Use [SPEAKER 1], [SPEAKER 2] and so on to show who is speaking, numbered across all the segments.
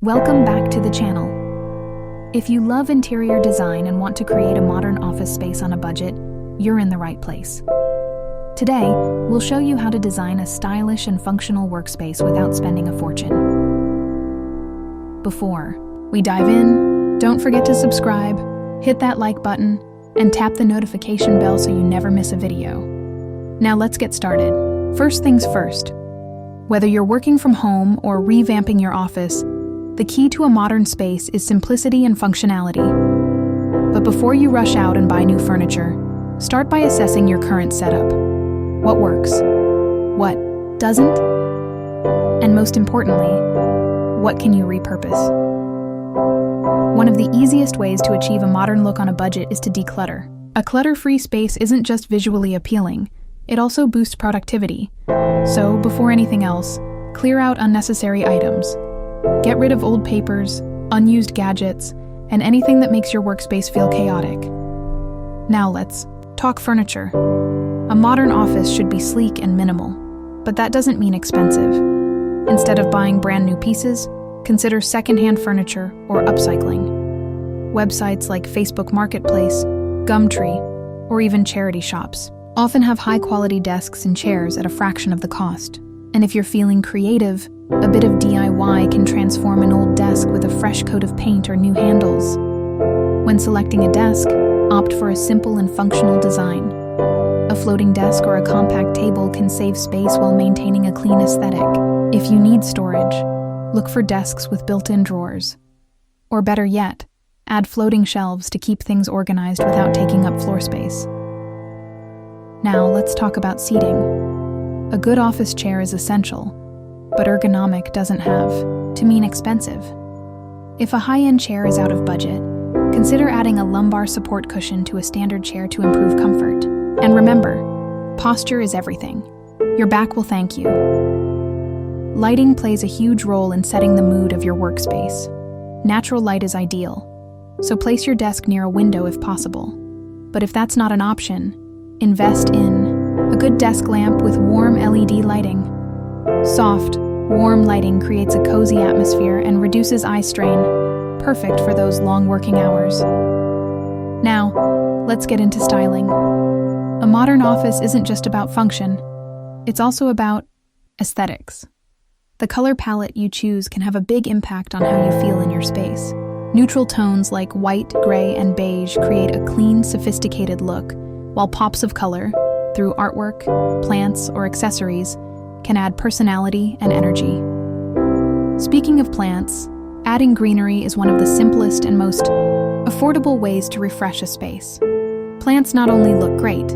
[SPEAKER 1] Welcome back to the channel. If you love interior design and want to create a modern office space on a budget, you're in the right place. Today, we'll show you how to design a stylish and functional workspace without spending a fortune. Before we dive in, don't forget to subscribe, hit that like button, and tap the notification bell so you never miss a video. Now let's get started. First things first. Whether you're working from home or revamping your office, the key to a modern space is simplicity and functionality. But before you rush out and buy new furniture, start by assessing your current setup. What works? What doesn't? And most importantly, what can you repurpose? One of the easiest ways to achieve a modern look on a budget is to declutter. A clutter-free space isn't just visually appealing, it also boosts productivity. So, before anything else, clear out unnecessary items. Get rid of old papers, unused gadgets, and anything that makes your workspace feel chaotic. Now let's talk furniture. A modern office should be sleek and minimal, but that doesn't mean expensive. Instead of buying brand new pieces, consider secondhand furniture or upcycling. Websites like Facebook Marketplace, Gumtree, or even charity shops often have high-quality desks and chairs at a fraction of the cost. And if you're feeling creative, a bit of DIY can transform an old desk with a fresh coat of paint or new handles. When selecting a desk, opt for a simple and functional design. A floating desk or a compact table can save space while maintaining a clean aesthetic. If you need storage, look for desks with built-in drawers. Or better yet, add floating shelves to keep things organized without taking up floor space. Now let's talk about seating. A good office chair is essential, but ergonomic doesn't have to mean expensive. If a high-end chair is out of budget, consider adding a lumbar support cushion to a standard chair to improve comfort. And remember, posture is everything. Your back will thank you. Lighting plays a huge role in setting the mood of your workspace. Natural light is ideal, so place your desk near a window if possible. But if that's not an option, invest in a good desk lamp with warm LED lighting. Soft, warm lighting creates a cozy atmosphere and reduces eye strain, perfect for those long working hours. Now, let's get into styling. A modern office isn't just about function, it's also about aesthetics. The color palette you choose can have a big impact on how you feel in your space. Neutral tones like white, gray, and beige create a clean, sophisticated look, while pops of color, through artwork, plants, or accessories, can add personality and energy. Speaking of plants, adding greenery is one of the simplest and most affordable ways to refresh a space. Plants not only look great,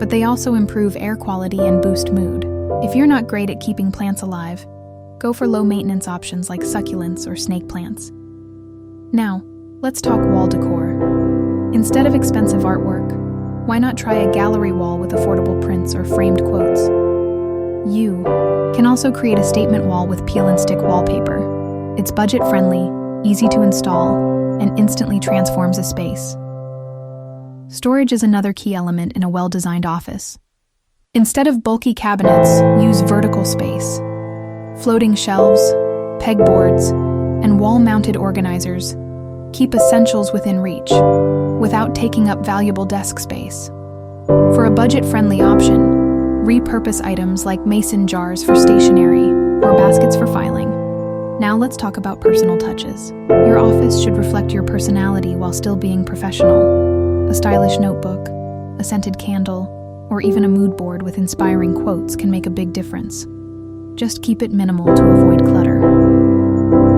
[SPEAKER 1] but they also improve air quality and boost mood. If you're not great at keeping plants alive, go for low-maintenance options like succulents or snake plants. Now, let's talk wall decor. Instead of expensive artwork, why not try a gallery wall with affordable prints or framed quotes? You can also create a statement wall with peel and stick wallpaper. It's budget-friendly, easy to install, and instantly transforms a space. Storage is another key element in a well-designed office. Instead of bulky cabinets, use vertical space. Floating shelves, pegboards, and wall-mounted organizers keep essentials within reach, without taking up valuable desk space. For a budget-friendly option, repurpose items like mason jars for stationery or baskets for filing. Now let's talk about personal touches. Your office should reflect your personality while still being professional. A stylish notebook, a scented candle, or even a mood board with inspiring quotes can make a big difference. Just keep it minimal to avoid clutter.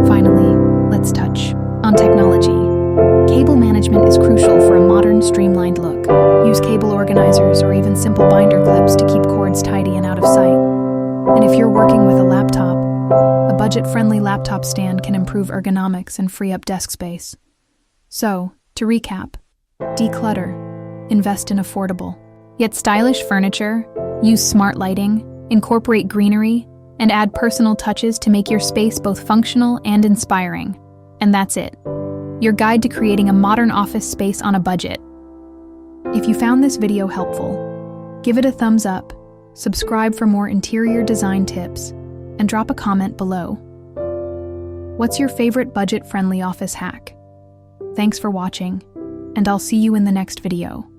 [SPEAKER 1] Finally, let's touch on technology. Cable management is crucial for a modern, streamlined look. Use cable organizers or even simple binder clips to keep cords tidy and out of sight. And if you're working with a laptop, a budget-friendly laptop stand can improve ergonomics and free up desk space. So, to recap, declutter, invest in affordable, yet stylish furniture, use smart lighting, incorporate greenery, and add personal touches to make your space both functional and inspiring. And that's it. Your guide to creating a modern office space on a budget. If you found this video helpful, give it a thumbs up, subscribe for more interior design tips, and drop a comment below. What's your favorite budget-friendly office hack? Thanks for watching, and I'll see you in the next video.